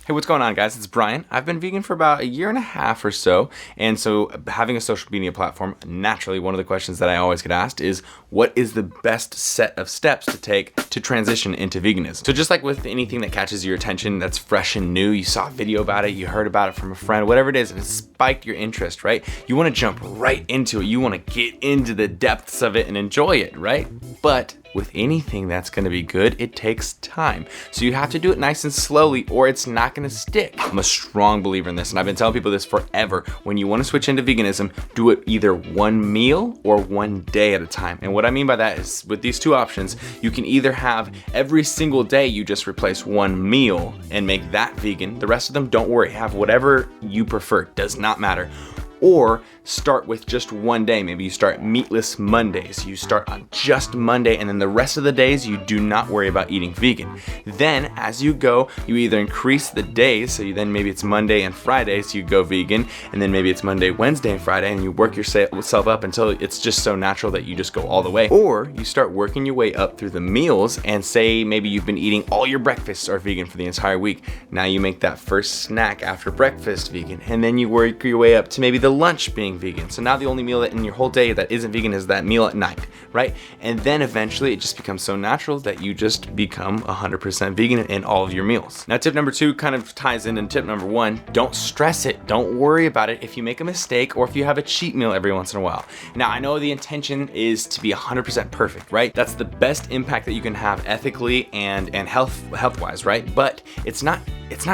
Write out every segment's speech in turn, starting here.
Hey, what's going on, guys? It's Brian. I've been vegan for about a year and a half or so, and so having a social media platform, naturally, one of the questions that I always get asked is, what is the best set of steps to take to transition into veganism? So just like with anything that catches your attention that's fresh and new, you saw a video about it, you heard about it from a friend, whatever it is, and it spiked your interest, right? You want to jump right into it. You want to get into the depths of it and enjoy it, right? But with anything that's going to be good, it takes time. So you have to do it nice and slowly or it's not going to stick. I'm a strong believer in this, and I've been telling people this forever. When you want to switch into veganism, do it either one meal or one day at a time. And what I mean by that is with these two options, you can either have every single day you just replace one meal and make that vegan. The rest of them, don't worry, have whatever you prefer, does not matter. Or start with just one day. Maybe you start meatless Mondays. You start on just Monday, and then the rest of the days you do not worry about eating vegan. Then as you go, you either increase the days, so then maybe it's Monday and Friday, so you go vegan, and then maybe it's Monday, Wednesday, and Friday, and you work yourself up until it's just so natural that you just go all the way. Or you start working your way up through the meals, and say maybe you've been eating all your breakfasts are vegan for the entire week. Now you make that first snack after breakfast vegan, and then you work your way up to maybe the lunch being vegan. So now the only meal that in your whole day that isn't vegan is that meal at night, right? And then eventually it just becomes so natural that you just become 100% vegan in all of your meals. Now tip number 2 kind of ties into tip number 1. Don't stress it. Don't worry about it if you make a mistake or if you have a cheat meal every once in a while. Now I know the intention is to be 100% perfect, right? That's the best impact that you can have ethically and health-wise, right? But it's not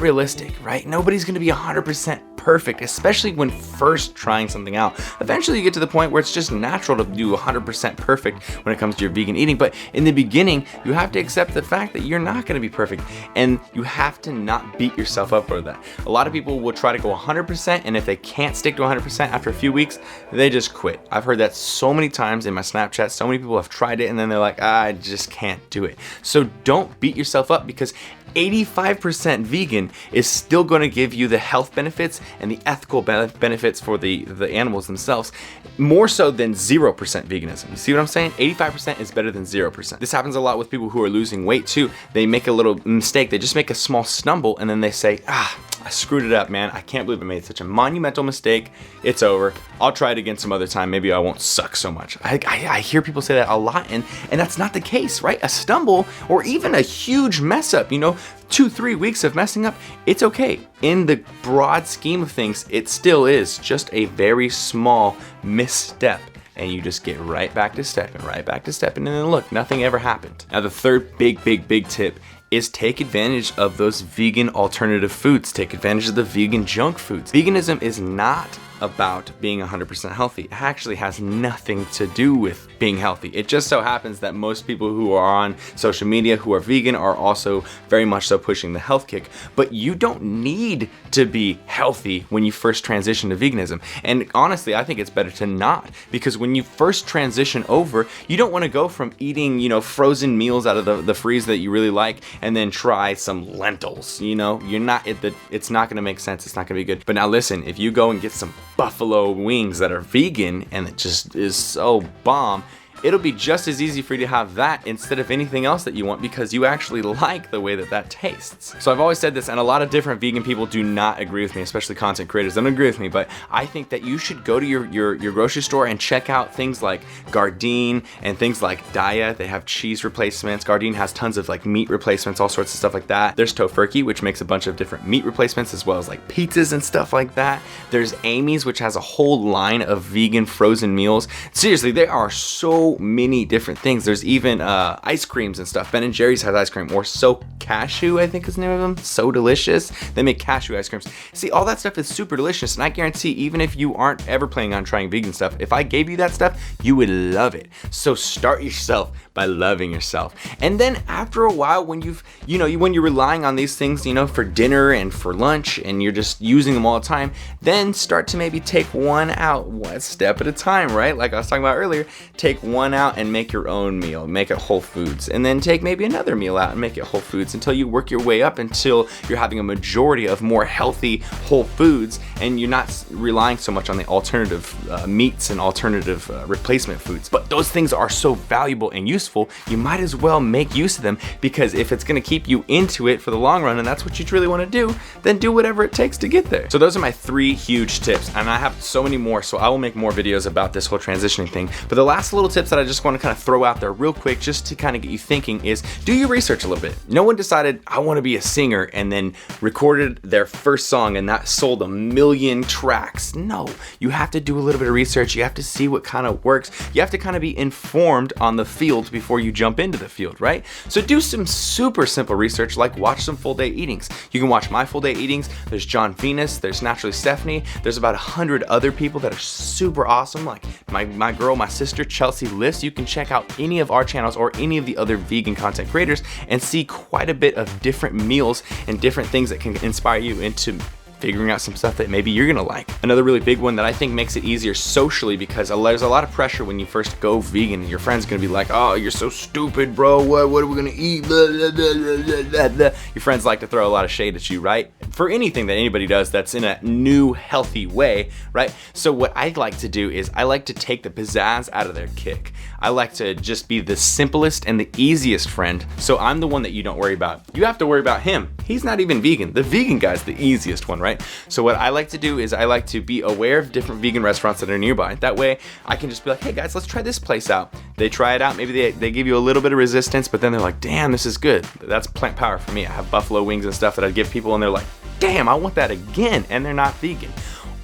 realistic, right? Nobody's gonna be 100% perfect, especially when first trying something out. Eventually you get to the point where it's just natural to do 100% perfect when it comes to your vegan eating, but in the beginning you have to accept the fact that you're not going to be perfect, and you have to not beat yourself up for that. A lot of people will try to go 100%, and if they can't stick to 100% after a few weeks, they just quit. I've heard that so many times in my Snapchat. So many people have tried it and then they're like, I just can't do it. So don't beat yourself up, because 85% vegan is still going to give you the health benefits and the ethical benefits for the animals themselves, more so than 0% veganism. You see what I'm saying? 85% is better than 0%. This happens a lot with people who are losing weight too. They make a little mistake. They just make a small stumble and then they say, I screwed it up, man. I can't believe I made such a monumental mistake. It's over. I'll try it again some other time. Maybe I won't suck so much. I hear people say that a lot, and that's not the case, right? A stumble or even a huge mess up, 2-3 weeks of messing up, it's okay. In the broad scheme of things, it still is just a very small misstep. And you just get right back to stepping, and then look, nothing ever happened. Now the third big tip is take advantage of those vegan alternative foods. Take advantage of the vegan junk foods. Veganism is not about being 100% healthy. It actually has nothing to do with being healthy. It just so happens that most people who are on social media who are vegan are also very much so pushing the health kick. But you don't need to be healthy when you first transition to veganism. And honestly, I think it's better to not, because when you first transition over, you don't want to go from eating, frozen meals out of the freeze that you really like and then try some lentils. It's not going to make sense. It's not going to be good. But now listen, if you go and get some buffalo wings that are vegan and it just is so bomb, it'll be just as easy for you to have that instead of anything else that you want, because you actually like the way that tastes. So I've always said this, and a lot of different vegan people do not agree with me, especially content creators don't agree with me, but I think that you should go to your grocery store and check out things like Gardein and things like Daya. They have cheese replacements. Gardein has tons of meat replacements, all sorts of stuff like that. There's Tofurky, which makes a bunch of different meat replacements, as well as pizzas and stuff like that. There's Amy's, which has a whole line of vegan frozen meals. Seriously, there are so many different things. There's even ice creams and stuff. Ben & Jerry's has ice cream, or So Cashew, I think is the name of them. So delicious. They make cashew ice creams. See, all that stuff is super delicious, and I guarantee even if you aren't ever planning on trying vegan stuff, if I gave you that stuff, you would love it. So start yourself by loving yourself. And then after a while, when when you're relying on these things, for dinner and for lunch, and you're just using them all the time, then start to maybe take one out, one step at a time, right? Like I was talking about earlier, take one out and make your own meal, make it whole foods, and then take maybe another meal out and make it whole foods until you work your way up until you're having a majority of more healthy whole foods, and you're not relying so much on the alternative meats and alternative replacement foods. But those things are so valuable and useful useful, you might as well make use of them, because if it's gonna keep you into it for the long run and that's what you truly wanna do, then do whatever it takes to get there. So those are my 3 huge tips, and I have so many more, so I will make more videos about this whole transitioning thing. But the last little tips that I just wanna kind of throw out there real quick, just to kind of get you thinking, is do your research a little bit. No one decided, I wanna be a singer, and then recorded their first song and that sold 1 million tracks. No, you have to do a little bit of research. You have to see what kind of works. You have to kind of be informed on the field before you jump into the field, right? So do some super simple research, like watch some full day eatings. You can watch my full day eatings. There's John Venus, there's Naturally Stephanie, there's about 100 other people that are super awesome, like my girl, my sister, Chelsea Liss. You can check out any of our channels or any of the other vegan content creators and see quite a bit of different meals and different things that can inspire you into figuring out some stuff that maybe you're gonna like. Another really big one that I think makes it easier socially, because there's a lot of pressure when you first go vegan, and your friends gonna be like, oh, you're so stupid, bro, what are we gonna eat? Blah, blah, blah, blah, blah, blah. Your friends like to throw a lot of shade at you, right? For anything that anybody does that's in a new, healthy way, right? So what I like to do is I like to take the pizzazz out of their kick. I like to just be the simplest and the easiest friend, so I'm the one that you don't worry about. You have to worry about him. He's not even vegan. The vegan guy's the easiest one, right? So what I like to do is I like to be aware of different vegan restaurants that are nearby. That way I can just be like, hey guys, let's try this place out. They try it out, maybe they give you a little bit of resistance, but then they're like, damn, this is good. That's plant power for me. I have buffalo wings and stuff that I give people, and they're like, damn, I want that again, and they're not vegan.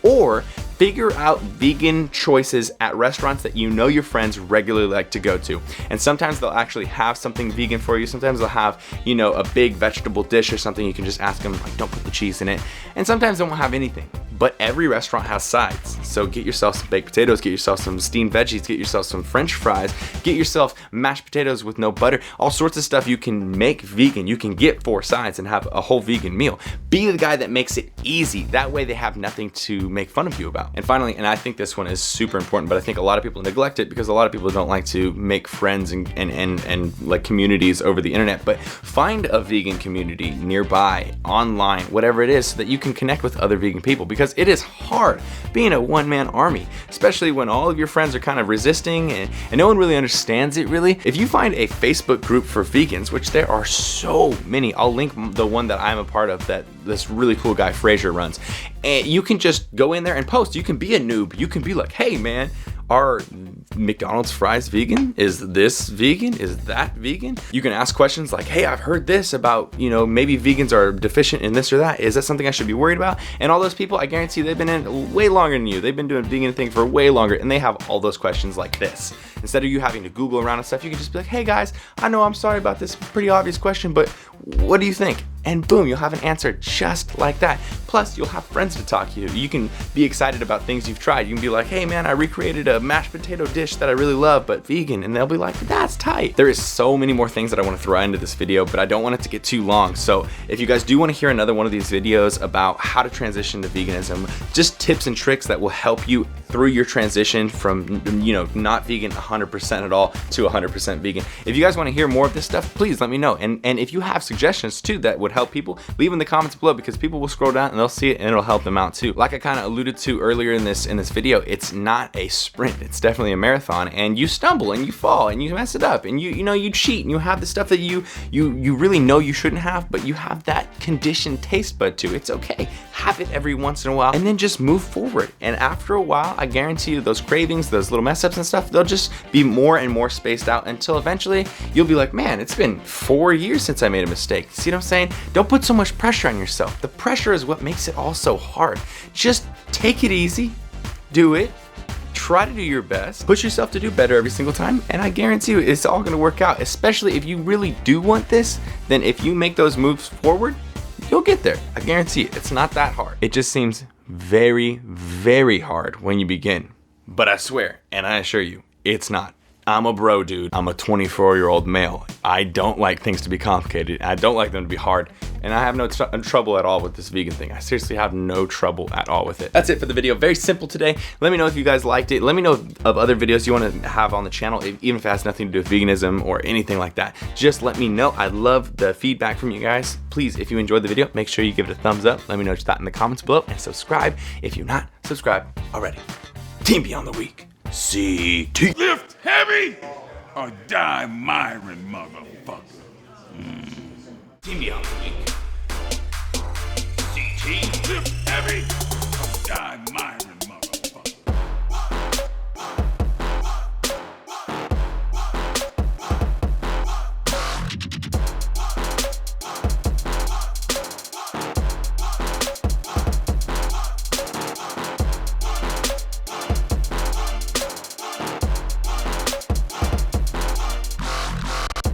Or figure out vegan choices at restaurants that you know your friends regularly like to go to. And sometimes they'll actually have something vegan for you. Sometimes they'll have, you know, a big vegetable dish or something. You can just ask them, like, don't put the cheese in it. And sometimes they won't have anything. But every restaurant has sides. So get yourself some baked potatoes, get yourself some steamed veggies, get yourself some French fries, get yourself mashed potatoes with no butter, all sorts of stuff you can make vegan. You can get 4 sides and have a whole vegan meal. Be the guy that makes it easy. That way they have nothing to make fun of you about. And finally, and I think this one is super important, but I think a lot of people neglect it because a lot of people don't like to make friends and like communities over the internet, but find a vegan community nearby, online, whatever it is, so that you can connect with other vegan people, because it is hard being a one-man army, especially when all of your friends are kind of resisting and no one really understands it really. If you find a Facebook group for vegans, which there are so many, I'll link the one that I'm a part of that this really cool guy Fraser runs, and you can just go in there and post. You can be a noob. You can be like, hey man, are McDonald's fries vegan? Is this vegan? Is that vegan? You can ask questions like, hey, I've heard this about, you know, maybe vegans are deficient in this or that. Is that something I should be worried about? And all those people, I guarantee they've been in way longer than you. They've been doing vegan thing for way longer, and they have all those questions like this. Instead of you having to Google around and stuff, you can just be like, hey guys, I know I'm sorry about this pretty obvious question, but what do you think? And boom, you'll have an answer just like that. Plus, you'll have friends to talk to you. You can be excited about things you've tried. You can be like, hey man, I recreated a mashed potato dish that I really love, but vegan. And they'll be like, that's tight. There is so many more things that I want to throw into this video, but I don't want it to get too long. So if you guys do want to hear another one of these videos about how to transition to veganism, just tips and tricks that will help you through your transition from, you know, not vegan 100% at all to 100% vegan. If you guys want to hear more of this stuff, please let me know. And if you have suggestions too that would help people, leave in the comments below, because people will scroll down and they'll see it and it'll help them out too. Like I kind of alluded to earlier in this video, it's not a sprint. It's definitely a marathon, and you stumble and you fall and you mess it up and you know, you cheat and you have the stuff that you really know you shouldn't have, but you have that conditioned taste bud to. It's okay. Have it every once in a while and then just move forward. And after a while, I guarantee you those cravings, those little mess ups and stuff, they'll just be more and more spaced out until eventually you'll be like, man, it's been 4 years since I made a mistake. See what I'm saying? Don't put so much pressure on yourself. The pressure is what makes it all so hard. Just take it easy, do it, try to do your best, push yourself to do better every single time, and I guarantee you it's all gonna work out. Especially if you really do want this, then if you make those moves forward, you'll get there. I guarantee it. It's not that hard. It just seems very, very hard when you begin. But I swear, and I assure you, it's not. I'm a bro, dude. I'm a 24-year-old male. I don't like things to be complicated. I don't like them to be hard. And I have no trouble at all with this vegan thing. I seriously have no trouble at all with it. That's it for the video. Very simple today. Let me know if you guys liked it. Let me know of other videos you want to have on the channel, even if it has nothing to do with veganism or anything like that. Just let me know. I love the feedback from you guys. Please, if you enjoyed the video, make sure you give it a thumbs up. Let me know what you thought in the comments below, and subscribe if you're not subscribed already. Team Beyond the Week. CT. Lift heavy, Or die MIRIN, motherfucker. Team Beyond the Week.